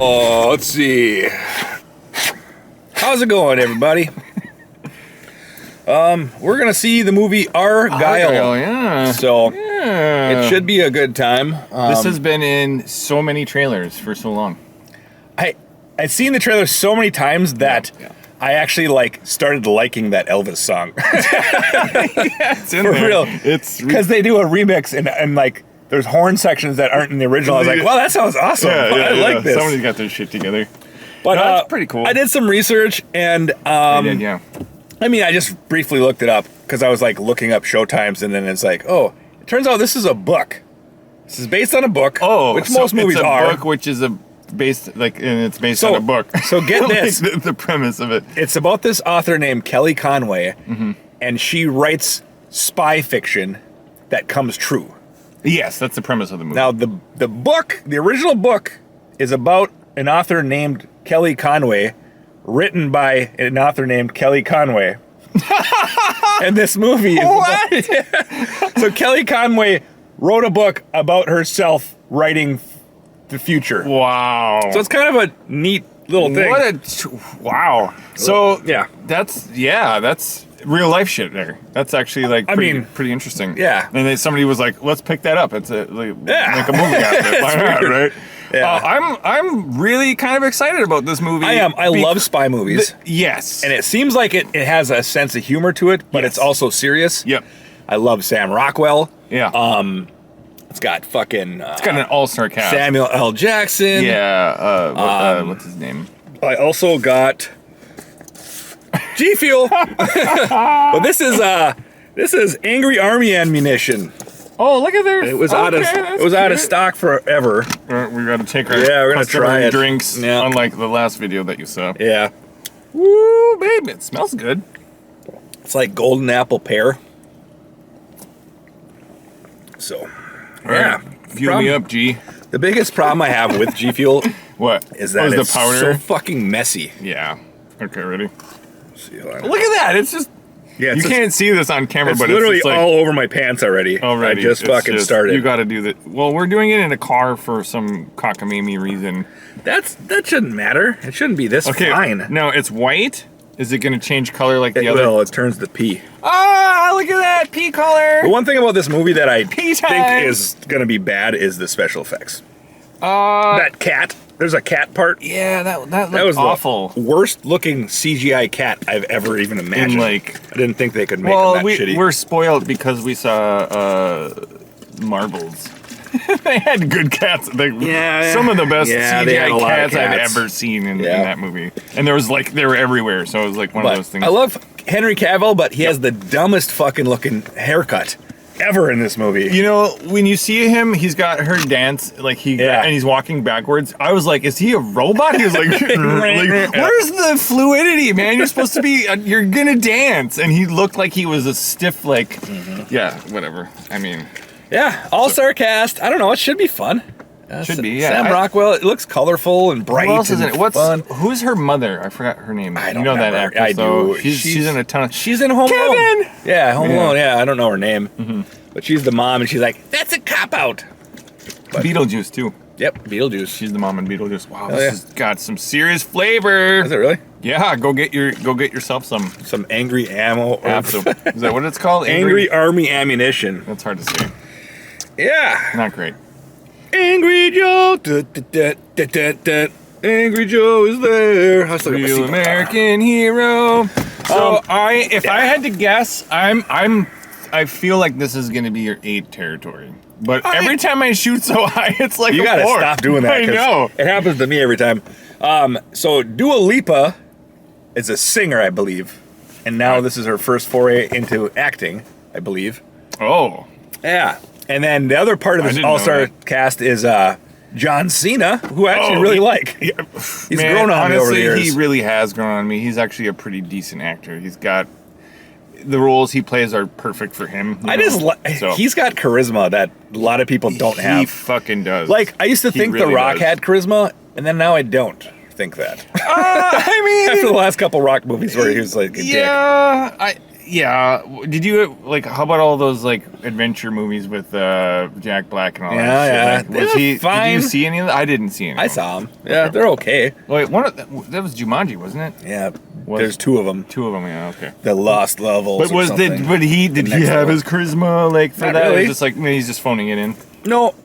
Oh, let's see. How's it going, everybody? We're gonna see the movie Argylle. Yeah. So it should be a good time. This has been in so many trailers for so long. I've seen the trailer so many times that I actually started liking that Elvis song. Yeah, it's in For there. real. It's Because they do a remix and there's horn sections that aren't in the original. I was like, wow, that sounds awesome. I like this. Somebody's got their shit together. But that's pretty cool. I did some research and yeah. I mean, I just briefly looked it up because I was looking up showtimes, and then it's it turns out this is a book. This is based on a book, which most movies are. Book which is based on a book. So get this. the premise of it. It's about this author named Kelly Conway, and she writes spy fiction that comes true. Yes, that's the premise of the movie. Now, the original book is about an author named Kelly Conway, written by an author named Kelly Conway. And this movie is What? So Kelly Conway wrote a book about herself writing the future. Wow. So it's kind of a neat little thing. Wow. So yeah. That's real life shit there. That's actually pretty interesting. Yeah. And then somebody was like, let's pick that up. It's make a movie out of it. Why not, weird. right? Yeah. I'm really kind of excited about this movie. I am. I love spy movies. Yes. And it seems like it has a sense of humor to it, but it's also serious. Yep. I love Sam Rockwell. Yeah. It's got fucking... it's got an all-star cast. Samuel L. Jackson. Yeah. What's his name? I also got G Fuel. But this is Angry Army Ammunition. Oh, look at there. It was out of stock forever. We got to take our we're gonna try it. drinks, Yeah. unlike the last video that you saw. Yeah. Woo, babe, it smells good. It's like golden apple pear. So, yeah. Fuel me up, G. The biggest problem I have with G Fuel What? is that it's the powder? so fucking messy. Yeah. Okay, ready? See, Look at that. It's just... yeah, you can't see this on camera, it's but literally it's just all over my pants already. I just fucking started. You got to do that. Well, we're doing it in a car for some cockamamie reason. That shouldn't matter. It shouldn't be this fine. No, it's white. Is it going to change color like the other? Well, it turns to pee. Ah, look at that pea color. The one thing about this movie that I Pea think time. is gonna be bad is the special effects. That cat. There's a cat part. Yeah, that was awful. the worst looking CGI cat I've ever even imagined. I didn't think they could make them that shitty. We're spoiled because we saw Marvels. They had good cats. Some of the best CGI cats I've ever seen in that movie. And there was they were everywhere, so it was one of those things. I love Henry Cavill, but he has the dumbest fucking looking haircut ever in this movie. You know, when you see him, he's got her dance, and he's walking backwards. I was like, is he a robot? He was like, where's the fluidity, man? You're supposed to be, you're gonna dance. And he looked like he was a stiff, yeah, whatever. I mean. Yeah, all-star cast. I don't know, it should be fun. Should be, yeah. Sam Rockwell, it looks colorful and bright. Who else is in it? Fun. Who's her mother? I forgot her name. I don't know remember. that actress. I do. She's in a ton of... She's in Home Alone. Kevin! Yeah, Home Alone. Yeah, I don't know her name. But she's the mom, and she's like, that's a cop-out. Beetlejuice, too. Yep, Beetlejuice. She's the mom in Beetlejuice. Wow, this has got some serious flavor. Is it really? Yeah, go get yourself some angry ammo. Is that what it's called? Angry Army Ammunition. That's hard to say. Yeah. Not great. Angry Joe. Angry Joe is there. Real American hero. So if I had to guess, I feel like this is gonna be your 8 territory. But every time I shoot so high, it's like you gotta stop doing that. I know. It happens to me every time. So Dua Lipa is a singer, I believe, and now this is her first foray into acting, I believe. Oh. Yeah. And then the other part of this all-star cast is John Cena, who I actually really like. Yeah. He's grown on me over the years. He really has grown on me. He's actually a pretty decent actor. He's got... the roles he plays are perfect for him. He's got charisma that a lot of people don't have. He fucking does. I used to think The Rock had charisma, and then now I don't think that. I mean... After the last couple Rock movies where he was like a dick. Yeah. Did you like? How about all those like adventure movies with Jack Black and all that shit? Yeah. Was he? Fine. Did you see any of that? I didn't see any. I saw them. Yeah, they're okay. Wait, that was Jumanji, wasn't it? Yeah. There's two of them. Two of them. Yeah. Okay. The Lost Levels. But did he have his charisma like for Not that? really. Or was just like he's just phoning it in. No,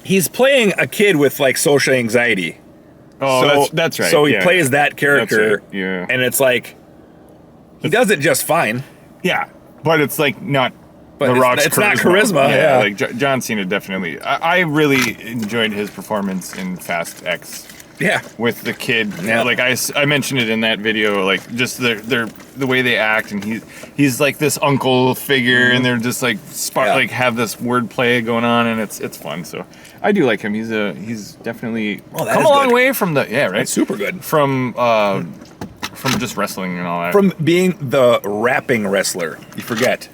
he's playing a kid with like social anxiety. Oh, that's right. So he Yeah, plays that character. That's right. Yeah. And it's like he does it just fine. Yeah, but it's like not But The Rock's it's not charisma. Yeah. like John Cena definitely. I really enjoyed his performance in Fast X Yeah. with the kid. Yeah. Like I mentioned it in that video. Like just the way they act, and he's like this uncle figure, and they're just like like have this wordplay going on, and it's fun. So I do like him. He's definitely come a long way from the right. That's super good. From just wrestling and all that. From being the rapping wrestler. You forget.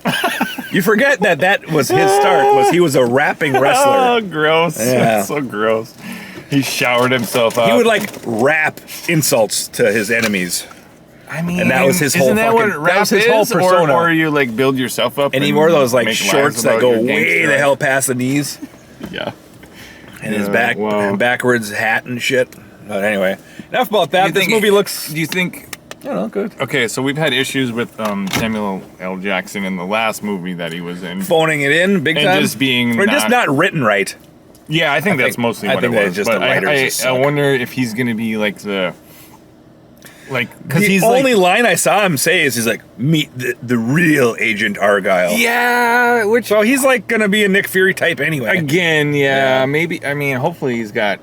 You forget that was his start. He was a rapping wrestler. Oh, gross. Yeah. That's so gross. He showered himself up. He would like rap insults to his enemies. I mean, and that was his whole isn't that fucking, what rap that was his whole is? persona. Or you like build yourself up. And he wore those like make shorts lies that about go your way gangster the life. hell past the knees. Yeah. And his backwards hat and shit. But anyway, enough about that. This movie looks, Do you think? I don't know, good. Okay, so we've had issues with Samuel L. Jackson in the last movie that he was in. Phoning it in big And time. just being or just not written right. Yeah, I think that's mostly what it was. I think that's just but the writers. I wonder if he's going to be like because The he's only line I saw him say is he's like, meet the real Agent Argylle. Yeah, which So he's like gonna be a Nick Fury type anyway. again, maybe. I mean, hopefully he's got.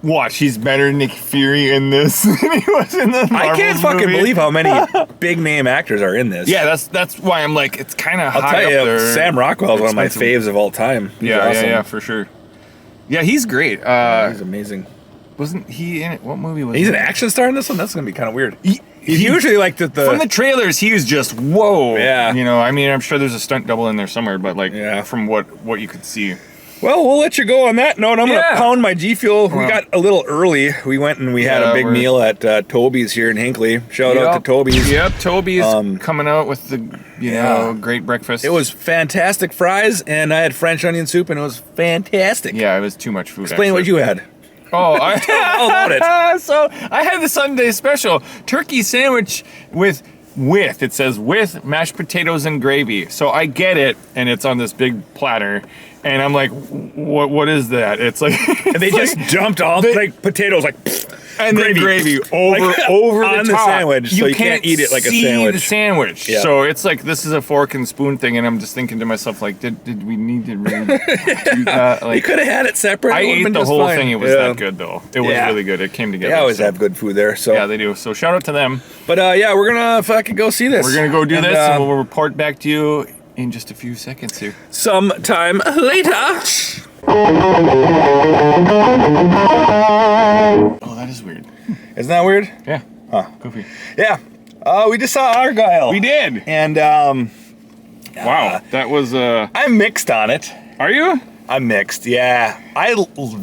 Watch, he's better than Nick Fury in this than he was in the Marvels I can't fucking movie. believe how many big name actors are in this. Yeah, that's why I'm like, it's kind of I'll high tell you, up there. Sam Rockwell is one of my Expensive. faves of all time. He's Yeah, awesome. yeah, for sure. Yeah, he's great. He's amazing. Wasn't he in it? What movie was He's he an in? action star in this one? That's gonna be kind of weird. He He's usually like the from the trailers, he was just whoa. Yeah. You know, I mean, I'm sure there's a stunt double in there somewhere, but like Yeah. from what you could see. Well, we'll let you go on that note. I'm Yeah. gonna pound my G Fuel. We Well. got a little early. We went and we had a big meal at Toby's here in Hinckley. Shout out to Toby's. Yep, Toby's coming out with the you know great breakfast. It was fantastic fries, and I had French onion soup, and it was fantastic. it was too much food. Explain what you had. Oh, All about it. So I had the Sunday special turkey sandwich with it says with mashed potatoes and gravy. So I get it, and it's on this big platter, and I'm like, what is that? It's like And they just dumped all like potatoes, like and then gravy over Like, over on the the top. sandwich, so you can't eat it like a see sandwich. the sandwich. Yeah. So it's like this is a fork and spoon thing, and I'm just thinking to myself like, did we need to really do that? you Like, could have had it separate. I It would've ate been the just whole fine. thing. It was Yeah. that good though. It was Yeah. really good. It came together. They always so- have good food there. So Yeah, they do. So shout out to them. But yeah, we're gonna fucking go see this. We're gonna go do And, this, and we'll report back to you in just a few seconds here. sometime later. Oh, that is weird. Isn't that weird? Yeah. Huh. Goofy. Yeah. We just saw Argylle. We did. And Wow. That was. I'm mixed on it. Are you? I'm mixed. Yeah, I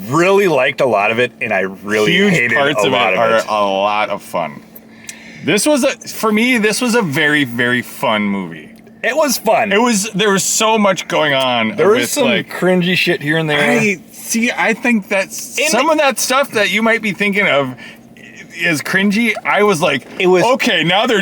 really liked a lot of it, and I really Huge hated parts a of lot it of are it. a lot of fun. For me, this was a very, very fun movie. It was fun. There was so much going on. There was with, some like, cringy shit here and there. I think that's some of that stuff that you might be thinking of is cringy. I was like, It was- okay. Now they're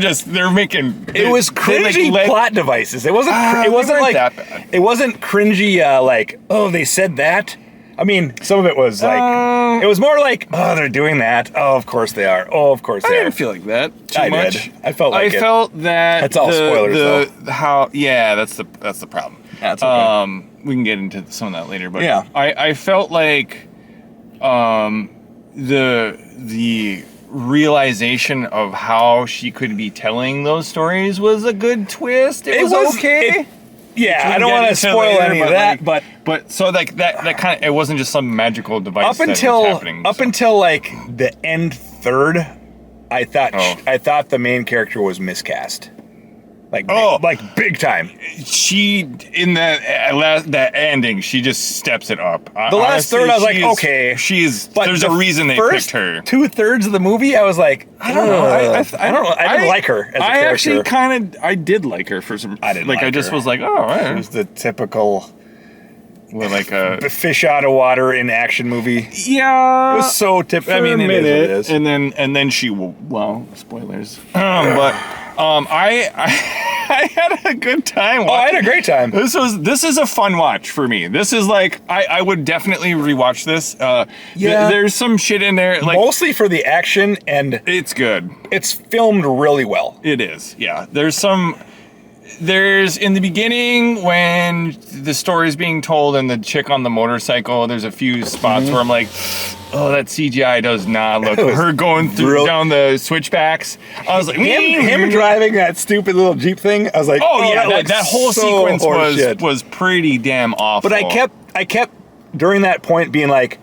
making. It was cringy plot devices. It wasn't. It wasn't they like weren't that bad. It wasn't cringy. Like, oh, they said that. I mean, some of it was like. It was more like, oh, they're doing that. Oh, of course they are. Oh, of course I they are. didn't feel like that too I much. did. I felt like I it. felt that That's all spoilers, though. That's the problem. That's okay. We can get into some of that later, but Yeah. I felt like the realization of how she could be telling those stories was a good twist. It was okay. Yeah, We I don't get want to into spoil later, any of but, that, like, but so like that kind of, it wasn't just some magical device up that until was happening. until like the end third, I thought Oh. I thought the main character was miscast. like big time. She in that ending, she just steps it up. The last third, I was like, okay, but there's a reason they picked her. 2/3 of the movie, I was like, I don't know. I don't know. I didn't like her as a character. Actually I did like her for some. I didn't like. I just was like, oh, right. She was the typical. Like a fish out of water in action movie. Yeah, it was so typical. I mean, it is what it is. And then she, well, spoilers. I had a good time. I had a great time. This is a fun watch for me. This is like I would definitely rewatch this. There's some shit in there, like mostly for the action, and it's good. It's filmed really well. It is. Yeah, There's in the beginning when the story is being told and the chick on the motorcycle, there's a few spots where I'm like, oh, that CGI does not look. Her going down the switchbacks. I was like, him driving that stupid little Jeep thing. I was like, that whole sequence was pretty damn awful. But I kept during that point being like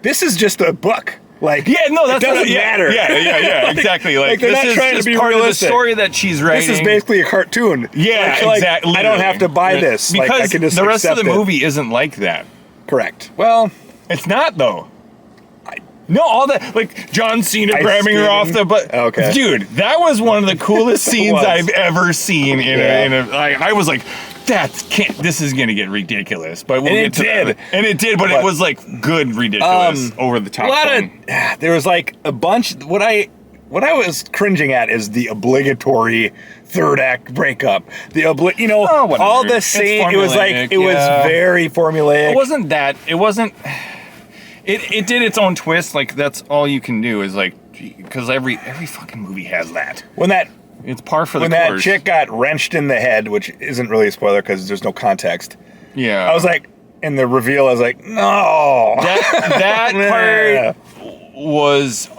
this is just a book. Like, that doesn't matter. Yeah, exactly. Like they're not trying to be part realistic. Of the story that she's writing. This is basically a cartoon. Yeah, exactly. I don't have to buy this because I can just the rest of the accept movie isn't like that. Correct. Well, it's not though. No, all that, like John Cena grabbing her off the butt. Okay, dude, that was one of the coolest scenes I've ever seen in a. I was like, this is gonna get ridiculous, but we'll get to that. And it did, but it was like good ridiculous, over the top. There was like a bunch. What I was cringing at is the obligatory third act breakup. All the same. It was like it was very formulaic. It wasn't that. It wasn't. It did its own twist. Like that's all you can do is like, because every fucking movie has that. It's par for the course. When that chick got wrenched in the head, which isn't really a spoiler because there's no context. Yeah. I was like, in the reveal, I was like, no. That part was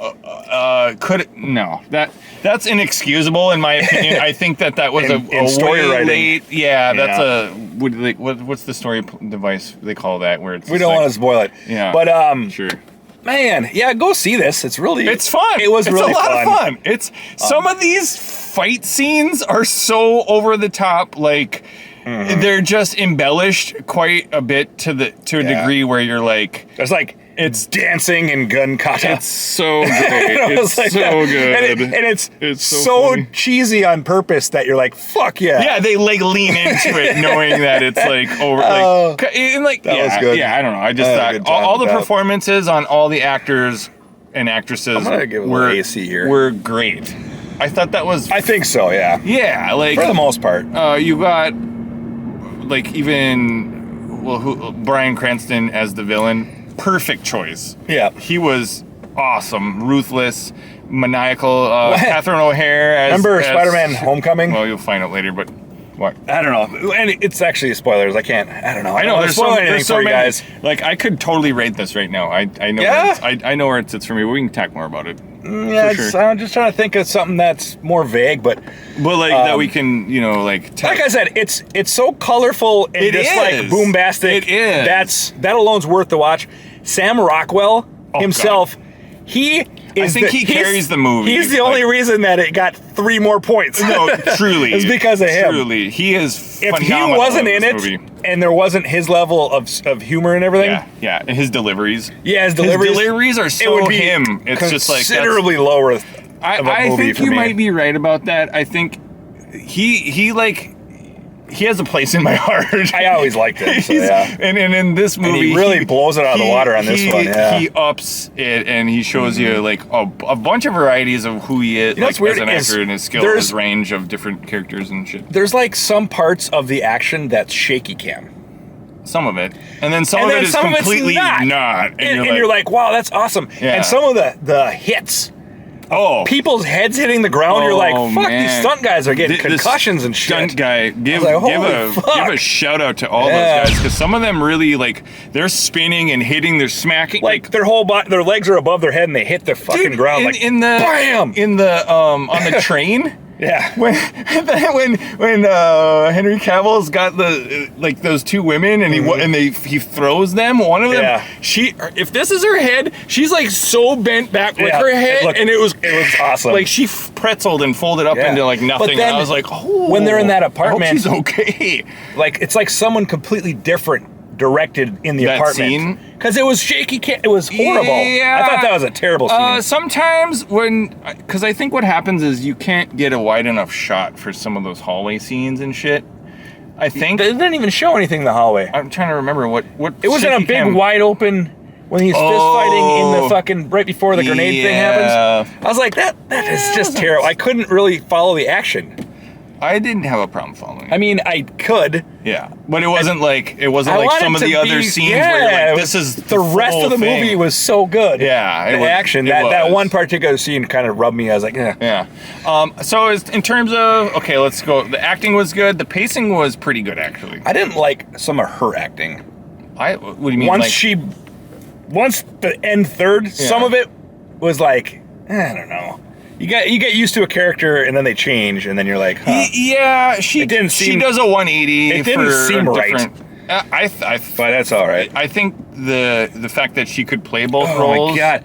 that's inexcusable in my opinion. I think that was a story way late. Yeah, that's what's the story device they call that where it's we don't want to spoil it. Yeah, but sure. Man, go see this. It's fun. It's really a lot of fun. It's some of these fight scenes are so over the top, like they're just embellished quite a bit to a degree where you're like, there's like it's dancing and gun kata. It's so great. It's so good, and it's so cheesy on purpose that you're like, fuck yeah. Yeah, they like lean into it, knowing that it's like over. That was good. Yeah, I don't know. I just thought all the performances on all the actors and actresses were great. I thought that was. I think so. Yeah. Yeah, like for the most part. You got like Bryan Cranston as the villain. Perfect choice. Yeah. He was awesome, ruthless, maniacal. Catherine O'Hare as Spider-Man Homecoming? Well, you'll find out later, but what? I don't know. And it's actually spoilers. I don't know. I know there's so many guys. Like I could totally rate this right now. I know. Yeah? I know where it sits for me. We can talk more about it. Yeah, sure. I'm just trying to think of something that's more vague, but that we can, like I said, it's so colorful and like boombastic. It is. That alone's worth the watch. Sam Rockwell himself, he is. I think he carries the movie. He's the only reason that it got 3 more points. No, truly, it's because of him. Truly, he is. If he wasn't in it, and there wasn't his level of humor and everything, and his deliveries, his deliveries are so it would be him. It's just like considerably lower. I think you might be right about that. I think he has a place in my heart. I always liked him. So, and in this movie, and he really blows it out of the water on this one. Yeah. He ups it and he shows you like a bunch of varieties of who he is, as an actor and his skill, his range of different characters and shit. There's like some parts of the action that's shaky cam. Some of it, and then some of it is completely not. And you're like, wow, that's awesome. Yeah. And some of the hits. People's heads hitting the ground. You're like, fuck, these stunt guys are getting concussions and shit. Stunt guy, give a shout out to all those guys, because some of them really they're spinning and hitting, they're smacking, like their whole body, their legs are above their head and they hit the fucking ground bam on the train. Yeah. When Henry Cavill's got the like those two women and he throws them. One of them, if this is her head, she's like so bent back with her head, and it was awesome. Like she pretzeled and folded up into like nothing. But then, and I was like, oh, when they're in that apartment, I hope she's okay. Like it's like someone completely different directed in the apartment because it was shaky. It was horrible. Yeah, I thought that was a terrible scene. Sometimes because I think what happens is you can't get a wide enough shot for some of those hallway scenes and shit. I think they didn't even show anything in the hallway. I'm trying to remember what it was in a big wide open when he's fist fighting in the fucking right before the grenade thing happens. I was like, that is just terrible. I couldn't really follow the action. I didn't have a problem following it. I mean, I could. Yeah, but it wasn't like some of the other scenes where you're like, this is the rest of the movie was so good. Yeah, the action. That one particular scene kind of rubbed me. I was like, yeah. Yeah. So in terms of let's go. The acting was good. The pacing was pretty good, actually. I didn't like some of her acting. What do you mean? Once the end third, some of it was like, I don't know. You get used to a character and then they change and then you're like, huh. Yeah, she does a 180. It didn't seem right. But that's all right. I think the fact that she could play both roles, my God,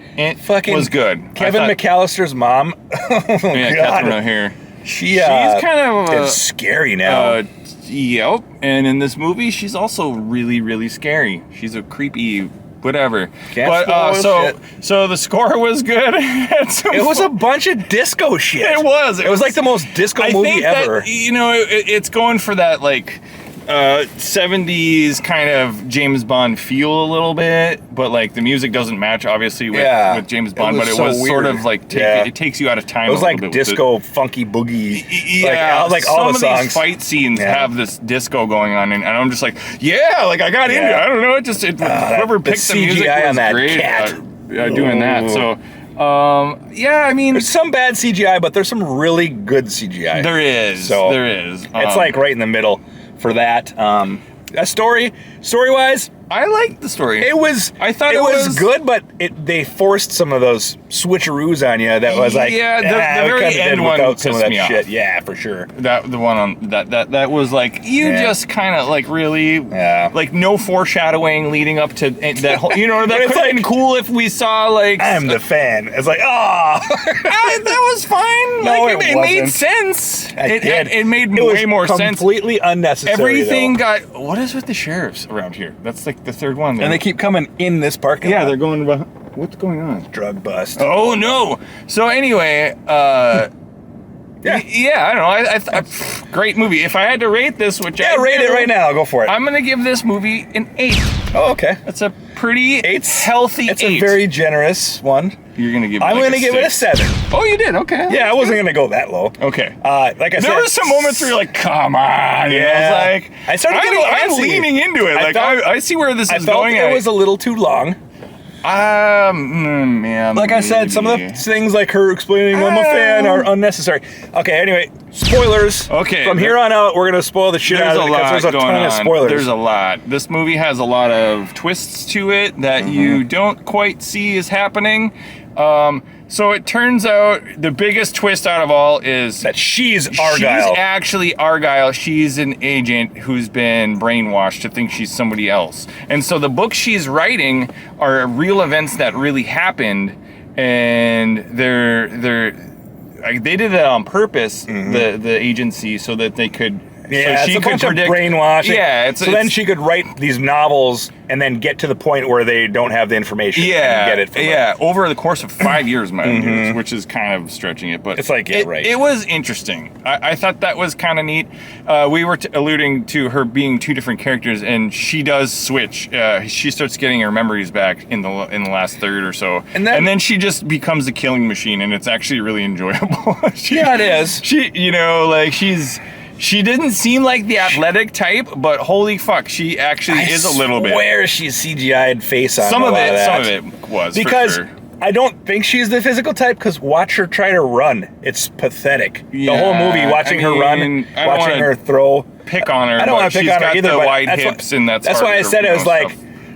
was good. Kevin McAllister's mom. Catherine O'Hare. She's kind of it's scary now. Yep. And in this movie, she's also really, really scary. She's a creepy. Whatever. So the score was good. It was a bunch of disco shit. It was like the most disco movie ever. It's going for that like 70s kind of James Bond feel a little bit, but like the music doesn't match obviously with James Bond, but it was sort of like it takes you out of time. It was like disco, funky boogie. Yeah, like all the songs. Some of these fight scenes have this disco going on, and I'm just like, like I got into it. I don't know, whoever picked the music was great doing that. So. I mean, there's some bad CGI, but there's some really good CGI. There is. It's like right in the middle for that. Story-wise, I liked the story. I thought it was good, but they forced some of those switcheroos on you. That was like, the very end one without some of that shit. Off. Yeah, for sure. The one on that was like just kind of like really like no foreshadowing leading up to that whole. That could have been cool if we saw like. I'm the fan. It's like that was fine. No, like, it made sense. It made way more sense. Completely unnecessary. Everything got. What is with the sheriffs around here? That's like the third one. And they keep coming in this parking lot. Yeah, they're going. What's going on? Drug bust. Oh no! So anyway, I don't know. Great movie. If I had to rate this, rate it right now. Go for it. I'm gonna give this movie an 8. Oh, okay. That's a pretty healthy 8. It's a very generous one. You're gonna give. I'm gonna give it a 7. Oh, you did? Okay. Yeah, I wasn't gonna go that low. Okay. Like I said, there were some moments where you're like, "Come on!" I was like, I started getting I'm leaning into it. I see where this is going. It was a little too long. Man. Like I said, some of the things like her explaining I'm a fan are unnecessary. Okay, anyway, spoilers. Okay. From here on out, we're going to spoil the shit out of it because there's a ton of spoilers. There's a lot. This movie has a lot of twists to it that you don't quite see is happening. So it turns out the biggest twist out of all is that she's Argylle. She's actually Argylle. She's an agent who's been brainwashed to think she's somebody else. And so the books she's writing are real events that really happened, and they did that on purpose, the agency, so that they could. Yeah, so she it's a bunch of brainwashing. Yeah, then she could write these novels and then get to the point where they don't have the information. Yeah, and get it from her. Over the course of 5 years, which is kind of stretching it, but it's like right. It was interesting. I thought that was kind of neat. We were alluding to her being two different characters, and she does switch. She starts getting her memories back in the last third or so, and then she just becomes a killing machine, and it's actually really enjoyable. It is. She didn't seem like the athletic type, but holy fuck, she actually is a little bit. I swear she's CGI'd face on some of it was, because for sure. I don't think she's the physical type, because watch her try to run. It's pathetic. The whole movie, watching her run, watching her throw. Pick on her. I don't want to pick on her either. The but wide hips, and that's why I said it was like,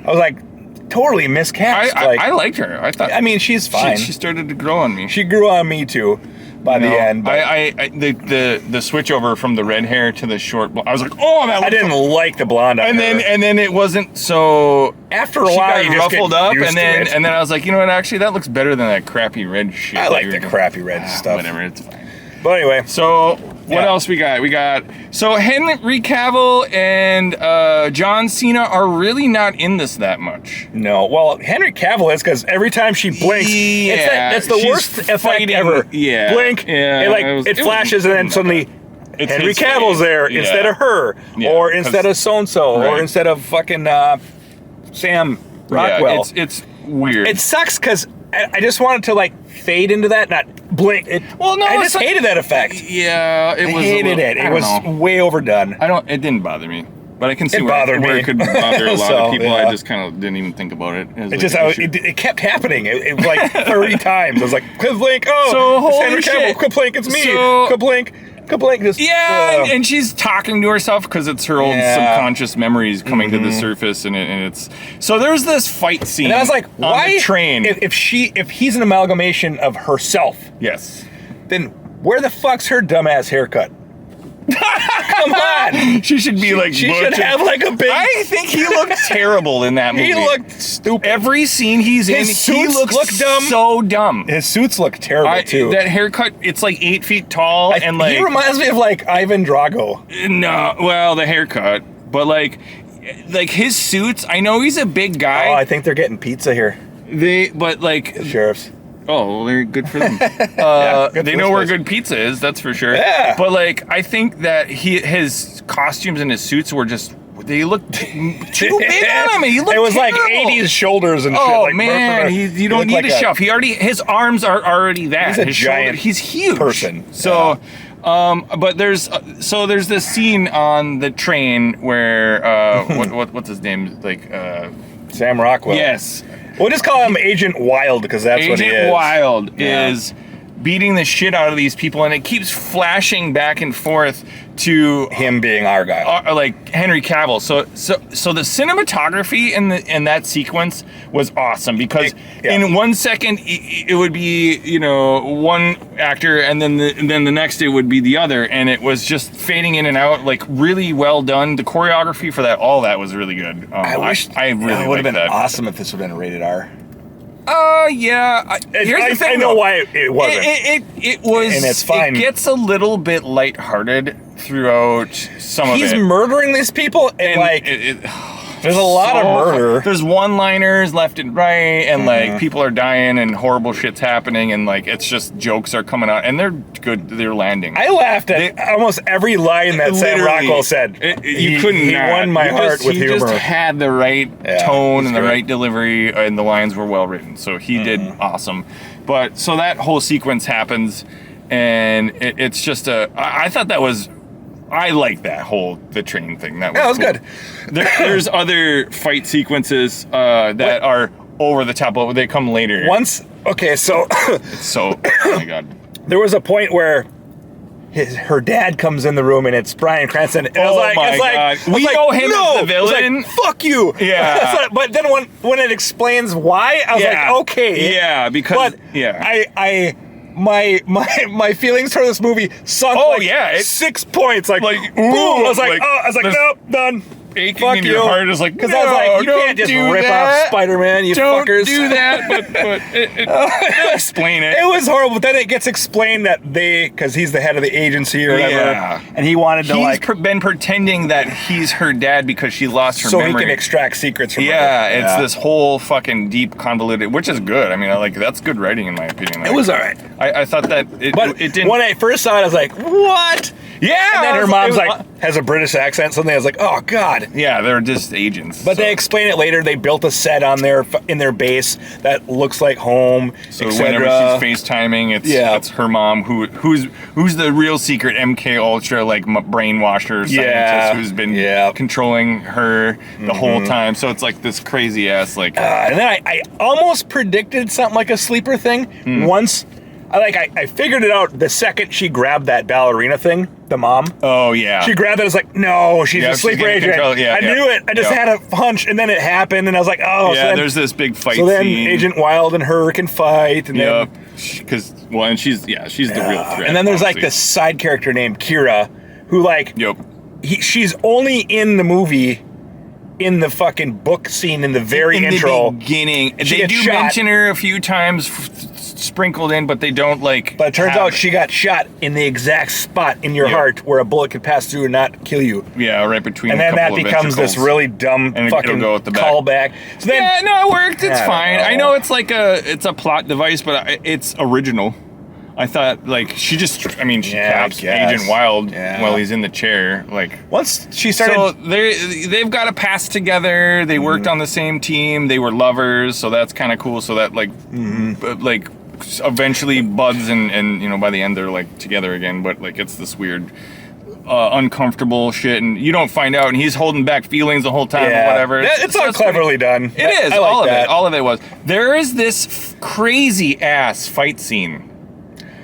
I was like, totally miscast. I liked her. I thought. I mean, she's fine. She started to grow on me. She grew on me too. by the end. But the switch over from the red hair to the short blonde, I was like, oh, that. I didn't like the blonde on and her. then it wasn't so. After a while, you just ruffled up, and then I was like, you know what? Actually, that looks better than that crappy red shit. I like the crappy red stuff. Whatever, it's fine. But anyway, so what else we got? We got Henry Cavill and John Cena are really not in this that much. No, well, Henry Cavill is because every time she blinks, it's the worst effect ever. Yeah, blink, it flashes, and then suddenly Henry Cavill's there instead of her, or instead of so and so, or instead of fucking Sam Rockwell. Yeah, it's weird. It sucks because I just wanted to fade into that, not blink. I just hated that effect. Yeah, it was. I hated it. It was way overdone. It didn't bother me, but I can see where it could bother a lot of people. Yeah. I just kind of didn't even think about it. It kept happening. It was like 30 times. I was like, quit blink. Oh, so it's Henry Cavill. Quit blink. It's me. Quit blink. Just, and she's talking to herself because it's her old subconscious memories coming to the surface, and it's so there's this fight scene. And I was like, why? On the train. If he's an amalgamation of herself, yes, then where the fuck's her dumbass haircut? Come on, she should be she should have a big. I think he looked terrible in that movie. He looked stupid. Every scene he's in, he looks dumb. So dumb. His suits look terrible too. That haircut, it's 8 feet tall, and he reminds me of Ivan Drago. No, well, the haircut, but his suits. I know he's a big guy. Oh, I think they're getting pizza here. The sheriffs. Oh, well, they're good for them. They know where good pizza is, that's for sure. Yeah. But I think that his costumes and his suits were they looked too big on him. He looked. It was terrible. 80s shoulders and shit. Oh man, you don't need a shove. His arms are already that. He's a giant. He's huge person. So. But there's this scene on the train where what's his name, Sam Rockwell. Yes. We'll just call him Agent Wild because that's what he is. Agent Wild is beating the shit out of these people, and it keeps flashing back and forth to him being Argylle, Henry Cavill. So the cinematography in that sequence was awesome because in 1 second it would be one actor, and then the next it would be the other, and it was just fading in and out, really well done. The choreography for all that was really good. I wish I really it would have been that. awesome if this would have been rated R. Yeah. Here's the thing. I know why it wasn't. It was, and it's fine. It gets a little bit lighthearted throughout some of it. He's murdering these people, and there's a lot of murder. There's one-liners left and right, and people are dying, and horrible shit's happening, and it's just jokes are coming out, and they're good. They're landing. I laughed at almost every line that Sam Rockwell said. He won my heart with humor. He just had the right tone and the right delivery, and the lines were well written. So he did awesome. But so that whole sequence happens, and it's just I thought that was. I like the train thing. That was good. There's other fight sequences that are over the top. They come later. So oh my god. There was a point where her dad comes in the room, and it's Bryan Cranston. And God. We know him as the villain. Fuck you. Yeah. But then when it explains why, I was okay. Yeah, because my feelings toward this movie sunk 6 points. Boom. I was like, nope, done. Aching in your heart is because I was like, you can't just rip off Spider-Man, you fuckers. Don't do that, but explain it. It was horrible, but then it gets explained that because he's the head of the agency or whatever, and he wanted to He's been pretending that he's her dad because she lost her memory. So he can extract secrets from her. It's this whole fucking deep, convoluted, which is good. I mean, that's good writing in my opinion. It was all right. I thought that it didn't. When I first saw it, I was like, what? Yeah. And then her mom's has a British accent, something. I was like, oh, God. Yeah, they're just agents. But they explain it later. They built a set in their base that looks like home. So whenever she's FaceTiming, it's her mom who's the real secret MK Ultra brainwasher scientist who's been controlling her the whole time. So it's this crazy ass and then I almost predicted something like a sleeper thing once. I figured it out the second she grabbed that ballerina thing, the mom. Oh, yeah. She grabbed it. I was like, no, she's a sleeper agent. I knew it. I just had a hunch, and then it happened, and I was like, oh. Yeah, so then, there's this big fight scene. So then scene. Agent Wild and her can fight. And then, because, well, and she's the real threat. And then there's like this side character named Kira, who like, she's only in the movie in the fucking book scene in the very intro. In the beginning. They do mention her a few times sprinkled in, but they don't like. But it turns out she got shot in the exact spot in your heart where a bullet could pass through and not kill you. Yeah, right between. And then that becomes this really dumb fucking callback. So then, no, it worked. It's fine. I know it's like it's a plot device, but it's original. I thought, like, she caps Agent Wild while he's in the chair. Like, once she started... So they've got a pass together. They worked on the same team. They were lovers, so that's kind of cool. So that, like, like, eventually buds and, you know, by the end they're, like, together again. But, like, it's this weird... uncomfortable shit, and you don't find out, and he's holding back feelings the whole time or whatever. It's all cleverly done. It is. All of it was. There is this crazy ass fight scene.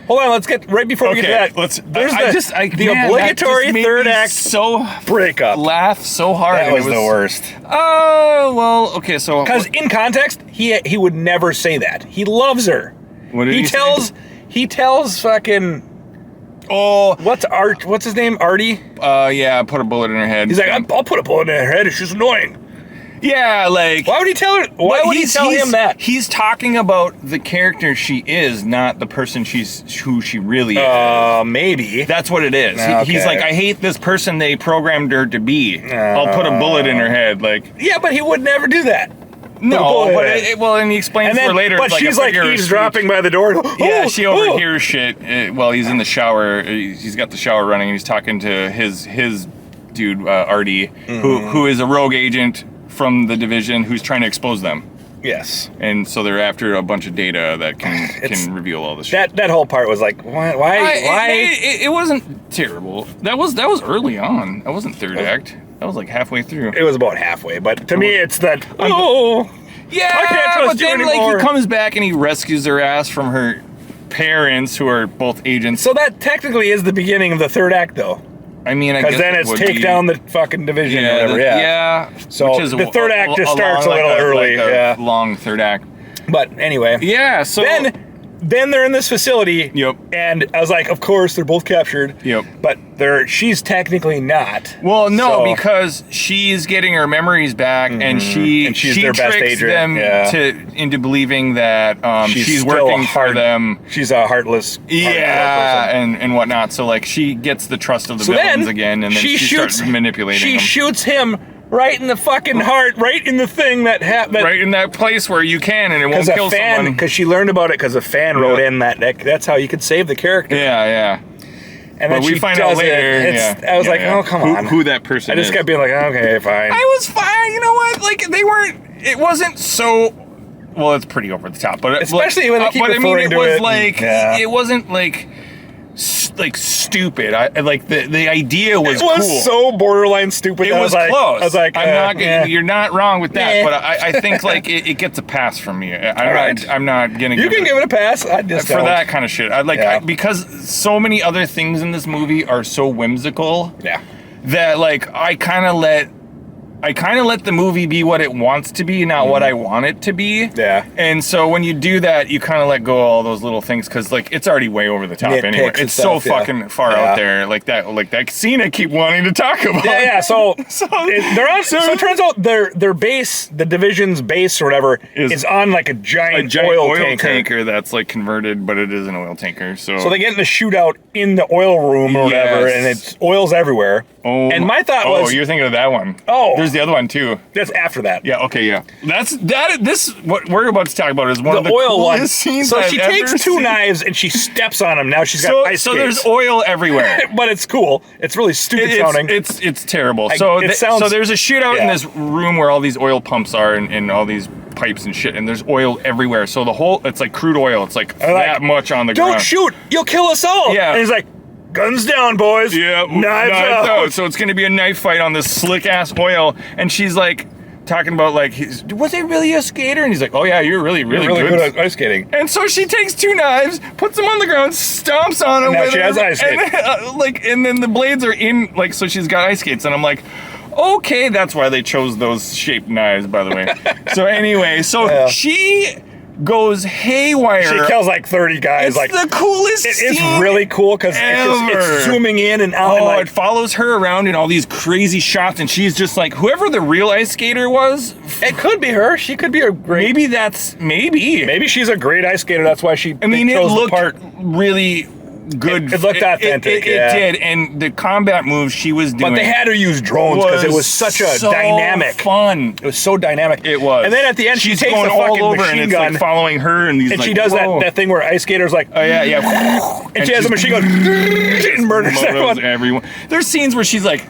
Hold on, let's get right before we get to that. There's the obligatory third act breakup. Laugh so hard. That was the worst. Oh well, okay. So because in context, he would never say that. He loves her. What did he say? He tells fucking. Oh, what's his name? Artie? Yeah, put a bullet in her head. He's like, I'll put a bullet in her head. It's just annoying. Yeah, like... Why would he tell her? Why would he tell him that? He's talking about the character she is, not the person who she really is. Maybe. That's what it is. Okay. He's like, I hate this person they programmed her to be. I'll put a bullet in her head. Like, yeah, but he would never do that. No, but and he explains to her later. But she's like eavesdropping by the door. Yeah, she overhears shit while he's in the shower. He's got the shower running, and he's talking to his dude, Artie, who is a rogue agent from the division who's trying to expose them. Yes. And so they're after a bunch of data that can reveal all this shit. That whole part was like, why? It wasn't terrible. That was early on. That wasn't third act. That was like halfway through. It was about halfway, but to me it's that, yeah, I can't trust you anymore. Like, he comes back and he rescues her ass from her parents who are both agents. So that technically is the beginning of the third act, though. I mean, I guess because then it's take down the fucking division or whatever. Yeah. So the third act just starts a little early. Long third act. But anyway. Yeah. So then they're in this facility. Yep. And I was like, of course they're both captured. Yep. But she's technically not. Well, no, because she's getting her memories back, and she their best tricks agent. them into believing that she's working for them. She's a heartless. Yeah, and whatnot. So like she gets the trust of the villains again, and then she starts manipulating. She shoots him right in the fucking heart, right in the thing that happened. Right in that place where you can, and it won't kill someone. Because she learned about it because a fan wrote in that's how you could save the character. Yeah. And then we find out later. I was like, oh, come on. Who that person is. I just kept being like, okay, fine. I was fine. You know what? Like, it wasn't so... Well, it's pretty over the top. But especially when they keep referring to it. It wasn't like stupid. The idea was cool. It was so borderline stupid. It was close. I was like, you're not wrong with that, but I think like it gets a pass from me. I'm not gonna. You can give it a pass. I just for that kind of shit. Because so many other things in this movie are so whimsical. Yeah. That like I kind of let the movie be what it wants to be, not what I want it to be. Yeah. And so when you do that, you kind of let go of all those little things because like it's already way over the top anyway. It's so fucking far out there. Like that scene I keep wanting to talk about. Yeah. So it turns out their base, the division's base or whatever, is on like a giant oil tanker that's like converted, but it is an oil tanker. So they get in a shootout in the oil room or whatever, and it's oil's everywhere. Oh, and my thought was, you're thinking of that one. Oh, there's the other one too. That's after that. Yeah. Okay. Yeah. This what we're about to talk about is one of the oil coolest scenes. So she takes two knives and she steps on them. Now she's got ice skates. So there's oil everywhere. But it's cool. It's really stupid sounding. It's terrible. So there's a shootout in this room where all these oil pumps are and all these pipes and shit, and there's oil everywhere. So it's like crude oil. It's like that much on the ground. Don't shoot! You'll kill us all. Yeah. And he's like, guns down, boys. Yeah, knives out. So it's going to be a knife fight on this slick ass oil, and she's like talking about like, was I really a skater? And he's like, oh yeah, you're really good at ice skating. And so she takes 2 knives, puts them on the ground, stomps on them. Now she has ice skates. And then the blades are in, like, so she's got ice skates. And I'm like, okay, that's why they chose those shaped knives, by the way. So anyway, she goes haywire. She kills like 30 guys. It's the coolest It scene is really cool because it's zooming in and out. Oh, and like, it follows her around in all these crazy shots, and she's just like, whoever the real ice skater was. It could be her. She could be a great. Maybe she's a great ice skater. That's why she. I mean, it looked part. really good. It looked authentic. It did, and the combat moves she was doing. But they had to use drones because it was such a dynamic. Fun. It was so dynamic. It was. And then at the end, she's she takes going a all fucking over, machine and it's gun, like following her, and these. And like, she does that thing where ice skaters like. Oh yeah. And she has a machine gun and murders everyone. There's scenes where she's like,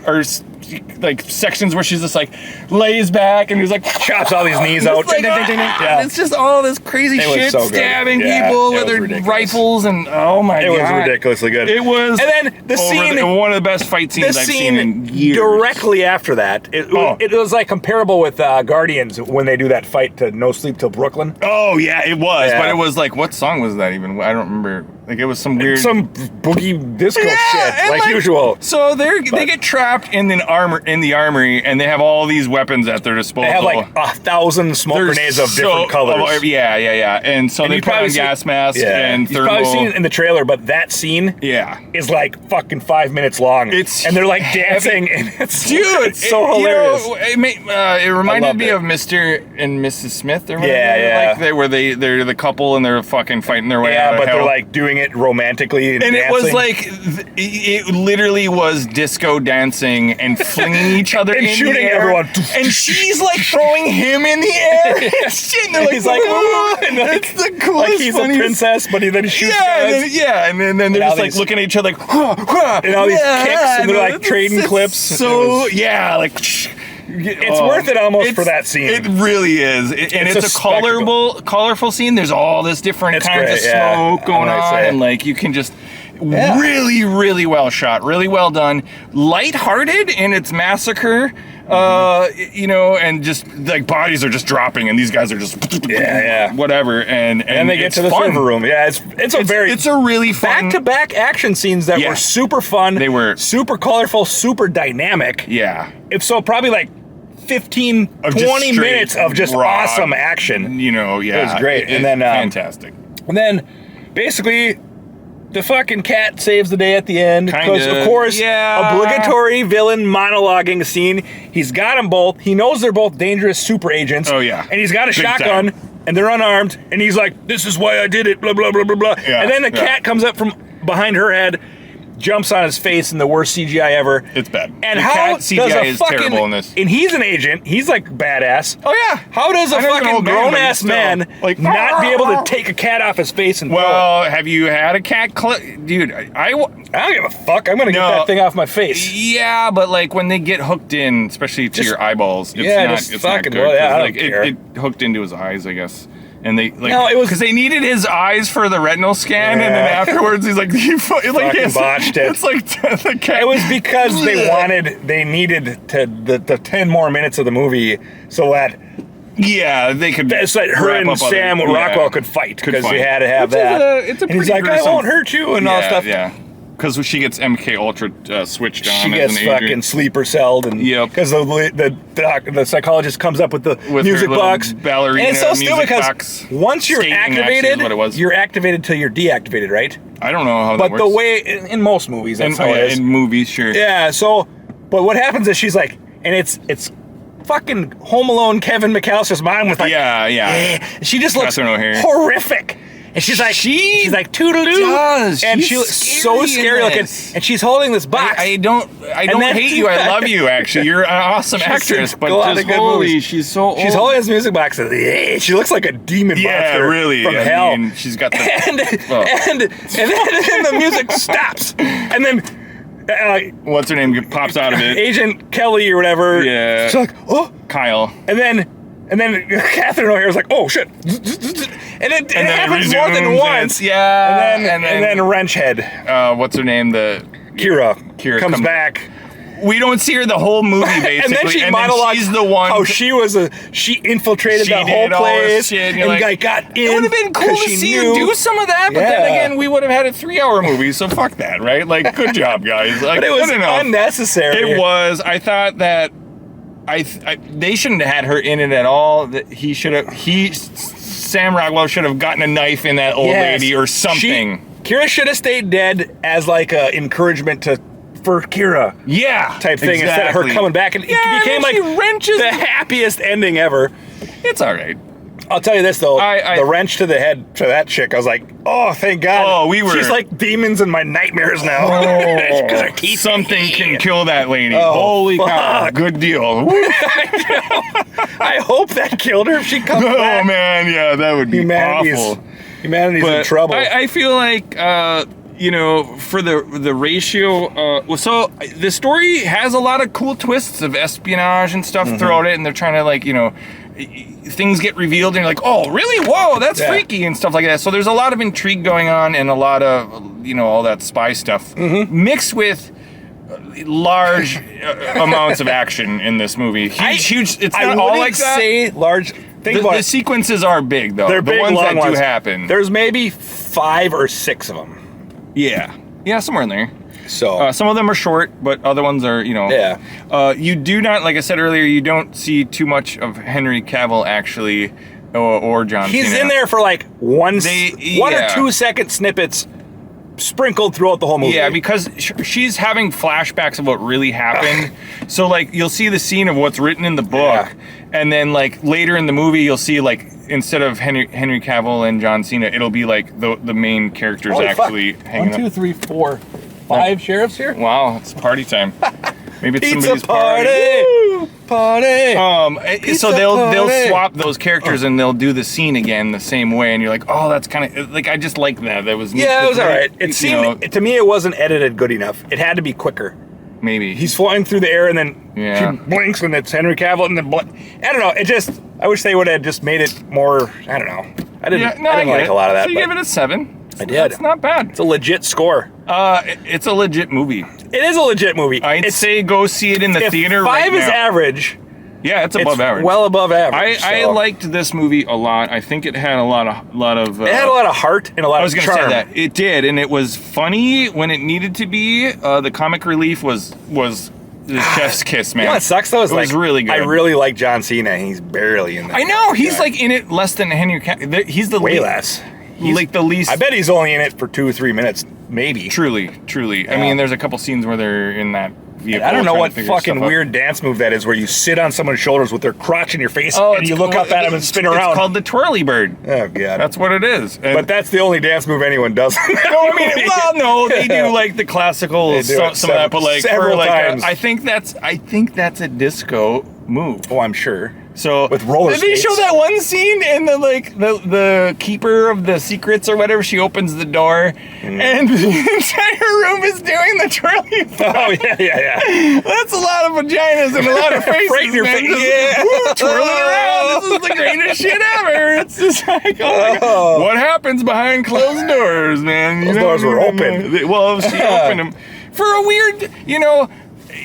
like sections where she's just like lays back and he's like chops all these knees out. Like, it's just all this crazy shit, so stabbing people with their rifles, and oh my god, it was ridiculously good. It was. And then the scene, one of the best fight scenes I've seen in years. Directly after that, it was like comparable with Guardians when they do that fight to No Sleep Till Brooklyn. Oh yeah, it was. But it was like, what song was that even? I don't remember. Like it was some weird, some boogie disco shit, like usual. So they get trapped in the armory, and they have all these weapons at their disposal. They have like 1,000 smoke grenades of different colors. Yeah. And so they put on gas masks and thermal. You've probably seen it in the trailer, but that scene is like fucking 5 minutes long. And they're like dancing, and it's so hilarious. It reminded me of Mr. and Mrs. Smith or whatever. Yeah. Where they're the couple and they're fucking fighting their way out of hell. But they're like doing it romantically and dancing. It was like, it literally was disco dancing and flinging each other and in shooting the air. everyone. And she's like throwing him in the air. And they're like, he's like, it's the coolest. Like he's a princess, but then he shoots guys. And then they're just like looking at each other like, and all these kicks, and they're like trading clips. So like. It's worth it almost for that scene. It really is. And it's a colorful scene. There's all this different kinds of smoke going on. And like you can just really, really well shot. Really well done. Lighthearted in its massacre. And just like bodies are just dropping and these guys are just whatever. And they get to the server room. Yeah, it's a really fun back-to-back action scenes that were super fun. They were super colorful, super dynamic. Yeah. If so, probably like 15, 20 minutes of just awesome action. It was great. And then fantastic. And then basically the fucking cat saves the day at the end. Because of course, obligatory villain monologuing scene. He's got them both. He knows they're both dangerous super agents. Oh yeah. And he's got a shotgun and they're unarmed. And he's like, this is why I did it, blah, blah, blah, blah, blah. Yeah, and then the cat comes up from behind her head, jumps on his face in the worst CGI ever. It's bad. And the how cat CGI is terrible in this. And he's an agent. He's like badass. Oh yeah. How does a fucking grown ass man like not be able to take a cat off his face and have you had a cat dude? I don't give a fuck. I'm gonna get that thing off my face. Yeah, but like when they get hooked in, especially to your eyeballs, it's not good. I don't care. It hooked into his eyes, I guess. And they like it was because they needed his eyes for the retinal scan, and then afterwards he's like, fucking botched it. It's like the cat. It was because they needed the 10 more minutes of the movie so that they could. It's like her and Sam Rockwell could fight because you had to have that. It's a and he's like, I won't hurt you and all stuff. Yeah. Because she gets MK Ultra switched on. She gets fucking sleeper celled, and because the psychologist comes up with the music box, ballerina and it's so still because box. Once you're activated, you're activated till you're deactivated, right? I don't know how that works. But the way in most movies, that's how it is. In movies, sure. Yeah. So, but what happens is she's like, and it's fucking Home Alone Kevin McAllister's mom with like, she just looks horrific. And she's like toodaloo. And she looks so scary looking. And she's holding this box. I don't hate you. I love you, actually. You're an awesome actress. But just holy, she's so old. She's holding this music box. And she looks like a demon monster from hell. I mean, she's got the... And then the music stops. And then... what's her name? Pops out of it. Agent Kelly or whatever. Yeah. She's like, oh. Kyle. And then Catherine O'Hara's like, oh shit. And it happens more than once. Yeah. And then Wrenchhead. What's her name? Kira comes back. we don't see her the whole movie, basically. And then she monologues she's the one. How she infiltrated the whole place and like, got in. It would have been cool to see her do some of that, but then again, we would have had a 3-hour movie, so fuck that, right? Like, good job, guys. Like, but it was unnecessary. It was. I thought that they shouldn't have had her in it at all. That Sam Rockwell should have gotten a knife in that old lady or something. Kira should have stayed dead as like a encouragement for Kira. Yeah. Type thing instead of her coming back, and it became like the happiest ending ever. It's all right. I'll tell you this though, the wrench to the head to that chick, I was like, oh, thank God. Oh, she's like demons in my nightmares now. Oh, something can kill that lady. Oh, holy cow. Good deal. I hope that killed her if she comes back. Oh, man, yeah, that would be awful. Humanity's in trouble. I feel like, for the ratio, so the story has a lot of cool twists of espionage and stuff throughout it, and they're trying to, like, things get revealed and you're like, oh, really? Whoa, that's freaky and stuff like that. So there's a lot of intrigue going on and a lot of, all that spy stuff mixed with large amounts of action in this movie. Huge. It's not all like that. Say large. The sequences are big, though. They're the big, ones long that ones. do happen. There's maybe 5 or 6 of them. Yeah, somewhere in there. So some of them are short, but other ones are, you do not, like I said earlier, you don't see too much of Henry Cavill actually, or John Cena. He's in there for like 1 or 2 second snippets sprinkled throughout the whole movie. Yeah, because she's having flashbacks of what really happened. So like you'll see the scene of what's written in the book, and then like later in the movie you'll see like instead of Henry Cavill and John Cena, it'll be like the main characters hanging up. 1, 2, 3, 4, 5 sheriffs here. Wow, it's party time. Maybe it's Pizza somebody's party. Party. So they'll swap those characters and they'll do the scene again the same way, and you're like, oh, that's kind of like I just like that. That was it was all right. It seemed to me it wasn't edited good enough. It had to be quicker. Maybe he's flying through the air and then she blinks and it's Henry Cavill and then I don't know. I wish they would have just made it more. I don't know. I didn't like a lot of that. So you gave it a 7. I did. It's not bad. It's a legit score. It's a legit movie. It is a legit movie. I'd say go see it in the theater right now. 5 is average. Yeah, it's above average. Well above average. I liked this movie a lot. I think it had a lot of. It had a lot of heart and a lot of charm. I was going to say that it did, and it was funny when it needed to be. The comic relief was the chef's kiss, man. You know what sucks though? It was really good. I really like John Cena. He's barely in that. I know he's like in it less than Henry. He's the way less. He's like the least. I bet he's only in it for 2 or 3 minutes, maybe. Truly. Yeah. I mean, there's a couple scenes where they're in that vehicle. I don't know what fucking weird dance move that is, where you sit on someone's shoulders with their crotch in your face and you look up at them and spin around. It's called the twirly bird. Oh god, that's what it is. But that's the only dance move anyone does. No, they do like the classical some of that, but like several times. I think that's a disco move. Oh, I'm sure. So with roller skates. Did they show that one scene and the keeper of the secrets or whatever? She opens the door and the entire room is doing the twirly. Oh yeah. That's a lot of vaginas and a lot of faces. Right in your face. Twirling around. This is the greatest shit ever. It's just like, what happens behind closed doors, man? Those doors were open. Well, she opened them for a weird,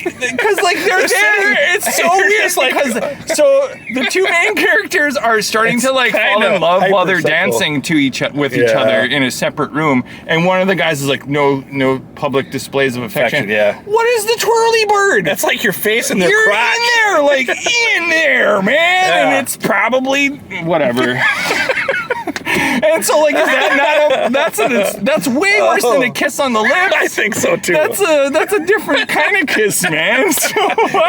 because like they're there. It's so weird because so the 2 main characters are starting to like fall in love while they're dancing to each other in a separate room, and one of the guys is like, no public displays of affection. Yeah. What is the twirly bird? That's like your face in their You're crotch. in there, like in there, man, and it's probably whatever. And so, like, is that not that's way worse than a kiss on the lips. I think so too. That's a different kind of kiss, man. So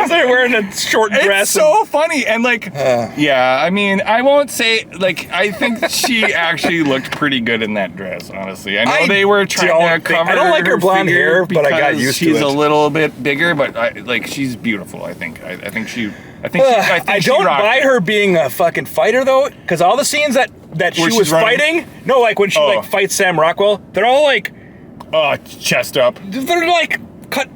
they're wearing a short dress. It's so funny, and like, I mean, I won't say like I think she actually looked pretty good in that dress. Honestly, I know they were trying to cover. I don't like her blonde hair, but I got used to it. She's a little bit bigger, but she's beautiful. I think she. I don't buy her being a fucking fighter though, because all the scenes that she was fighting, like when she like fights Sam Rockwell, they're all like, chest up. They're like cut.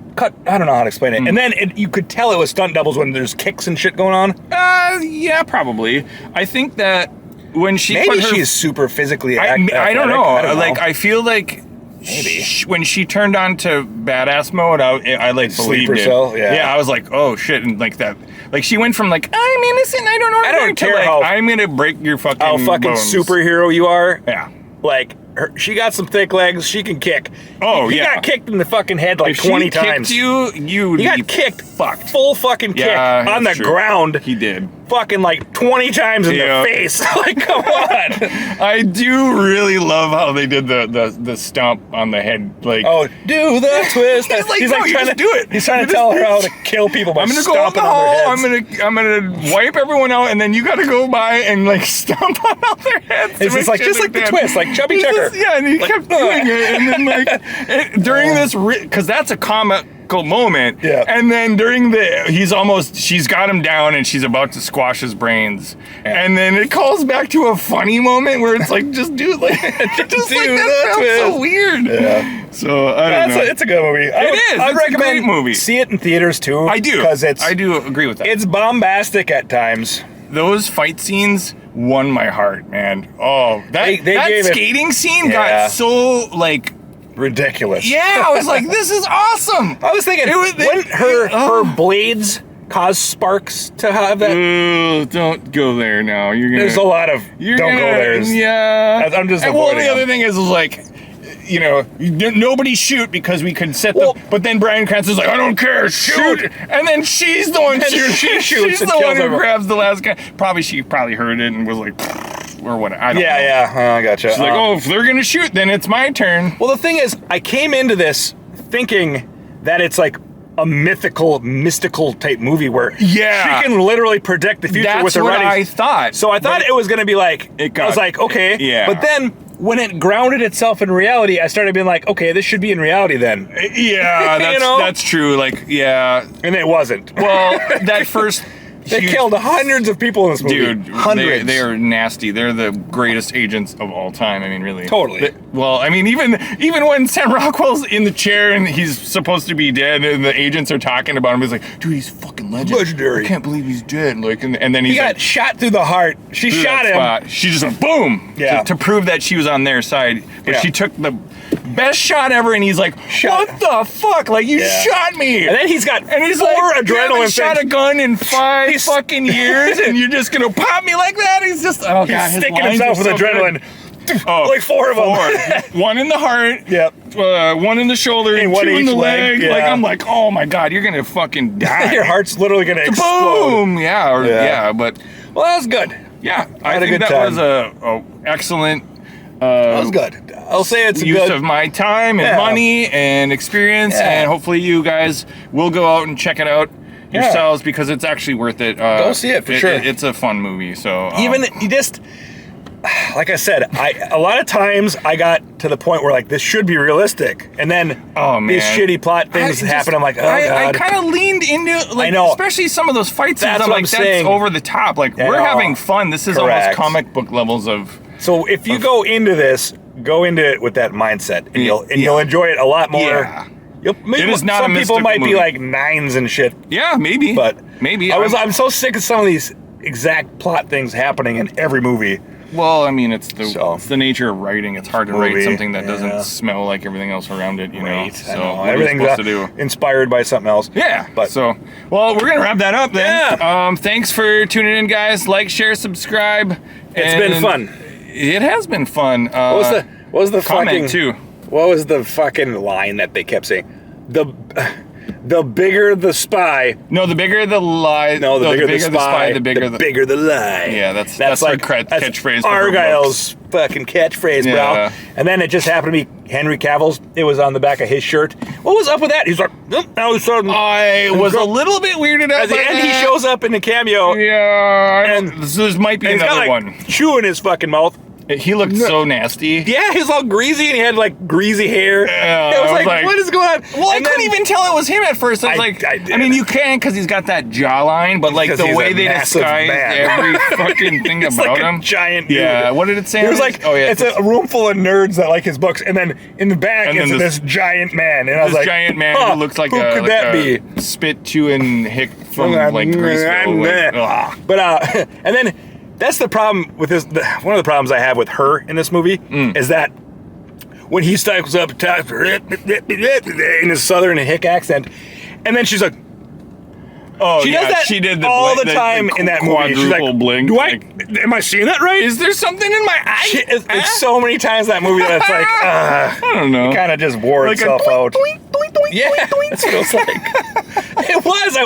I don't know how to explain it. And then you could tell it was stunt doubles when there's kicks and shit going on. Yeah, probably. I think that when she maybe she's super physically. I don't know. I feel like Maybe. When she turned on to badass mode, I like believed Sleeper it. cell, yeah. Yeah, I was like, oh shit, and like that. Like she went from like, I'm innocent, I don't know I don't care how I'm gonna break your fucking bones. superhero you are. Yeah. Like, she got some thick legs. She can kick. Oh, he got kicked in the fucking head like 20 times. He got kicked. Fucked. Full fucking kick on the ground. He did. Fucking like 20 times in the face. Like, come on. I do really love how they did the stomp on the head. Like, oh, do the twist. He's like trying to do it. He's trying to tell her how to kill people by stomping on their heads. I'm gonna wipe everyone out, and then you got to go by and like stomp on all their heads. It's just like the twist, like Chubby Checker. And he kept doing it, and then like during this, because that's a comical moment. Yeah. And then during she's got him down, and she's about to squash his brains, and then it calls back to a funny moment where it's like, just do like, that felt so weird. Yeah. So I don't know. It's a good movie. I'd recommend a great movie. See it in theaters too. I do, because I do agree with that. It's bombastic at times. Those fight scenes won my heart, man. Oh, that skating scene got so like ridiculous. Yeah, I was like, this is awesome. I was thinking, wouldn't her blades cause sparks to have that? Don't go there now. There's a lot of don't go there. Yeah. I'm just avoiding well, the other thing is like, you know, nobody shoot because we could set them. But then Bryan Cranston's like, I don't care, shoot. And then she's the one shooting. She shoots. She's the one who grabs the last guy. She probably heard it and was like, or what? I don't know. Yeah, I gotcha. She's like, oh, if they're gonna shoot, then it's my turn. Well, the thing is, I came into this thinking that it's like a mystical type movie where she can literally predict the future with her writing. That's what I thought. So I thought it was going to be like, I was like, okay. Yeah. But then when it grounded itself in reality, I started being like, okay, this should be in reality then. Yeah, that's true. Like, yeah. And it wasn't. Well, that first... They killed hundreds of people in this movie. Dude, hundreds. They are nasty. They're the greatest agents of all time. I mean, really. Totally. Well, I mean, even when Sam Rockwell's in the chair and he's supposed to be dead, and the agents are talking about him, he's like, "Dude, he's fucking legendary. I can't believe he's dead." Like, and then he got shot through the heart. She shot him. Spot. She just went boom. Yeah. To prove that she was on their side, but she took the best shot ever, and he's like, "What the fuck? Like, you shot me!" And then he's got adrenaline. You haven't shot a gun in 5 fucking years, and you're just gonna pop me like that? He's just he's sticking himself with adrenaline. Oh, like 4 of them. One in the heart. Yep. One in the shoder, and 2 in the leg. Like, I'm like, oh my god, you're gonna fucking die. Your heart's literally gonna explode. Boom. Yeah. But well, that was good. Yeah, I think that was a excellent. That was good. I'll say it's a use of my time and money and experience, and hopefully you guys will go out and check it out yourselves because it's actually worth it. Go see it for sure. It's a fun movie. So even you just, like I said, a lot of times I got to the point where like this should be realistic, and then these shitty plot things happen. I'm like, oh god. I kind of leaned into like, I know, especially some of those fight scenes. That's I'm like, that's over the top. Like we're having fun. This is almost comic book levels of. So if you go into this, go into it with that mindset, and you'll enjoy it a lot more. Yeah. Maybe it is not some a people might movie. be like 9s and shit. Yeah, maybe. But maybe I'm so sick of some of these exact plot things happening in every movie. Well, I mean, it's the nature of writing. It's hard to write something that doesn't smell like everything else around it. You know, so everything's inspired by something else. Yeah. But well, we're gonna wrap that up then. Yeah. Thanks for tuning in, guys. Like, share, subscribe. It's been fun. It has been fun. What was the comment fucking, too? What was the fucking line that they kept saying? The bigger the spy. No, the bigger the lie. No, the bigger the spy. The bigger the lie. Yeah, that's like catchphrase. Argylle's fucking catchphrase, bro. And then it just happened to be Henry Cavill's. It was on the back of his shirt. What was up with that? He's like, now he's starting. I was a little bit weirded out. At the end, he shows up in the cameo. Yeah, and this might be another one. Chewing his fucking mouth. He looked so nasty. Yeah, he was all greasy and he had like greasy hair. I was like, what is going on? Well, I couldn't even tell it was him at first. I was I mean, you can because he's got that jawline, but like the way they disguise every fucking thing about him. A giant dude. Yeah, what did it say? It was like, it's a room full of nerds that like his books, and then in the back it's this giant man, and I was like, giant man who looks like who could that be? Spit chewing hick from like Greaseville. But and then. That's the problem with this. One of the problems I have with her in this movie is that when he cycles up and talks in his southern hick accent, and then she's like, oh, she does that she did all the time in that movie. She's like, blink. Am I seeing that right? Is there something in my eye? It's so many times in that movie that it's like, I don't know. It kind of just wore like itself out. Yeah, doink, it feels like it was.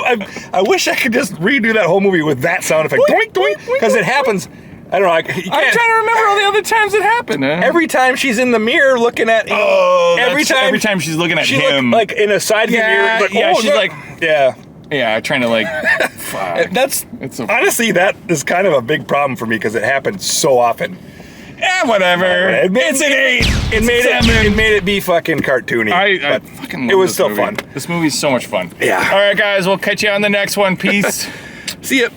I wish I could just redo that whole movie with that sound effect, doink doink, because it happens. I don't know. I'm trying to remember all the other times it happened. Every time she's in the mirror looking at, every time she's looking at him, like in a side view mirror. Like, she's like, yeah, trying to like. Fuck. Honestly, that is kind of a big problem for me because it happens so often. Yeah, whatever. It's an 8. It made it be fucking cartoony. I fucking love it was this still movie. fun. This movie's so much fun. Yeah. All right, guys, we'll catch you on the next one. Peace. See ya.